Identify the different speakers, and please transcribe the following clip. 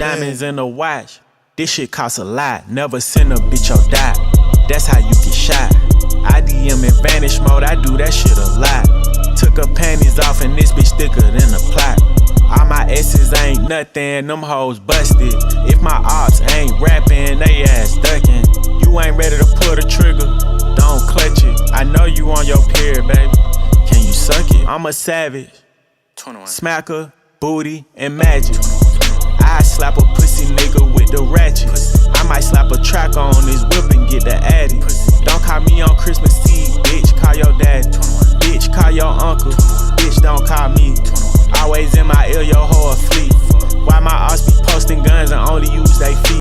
Speaker 1: diamonds in a watch. This shit costs a lot. Never send a bitch or die. That's how you get shot. I DM in vanish mode, I do that shit a lot. Took her panties off and this bitch thicker than a plot. All my S's ain't nothing, them hoes busted. If my ops ain't rapping, they ass ducking. You ain't ready to pull the trigger, don't clutch it. I know you on your period, baby. Can you suck it? I'm a savage.
Speaker 2: 21.
Speaker 1: Smacker, booty, and magic. I slap a pussy nigga with the ratchet.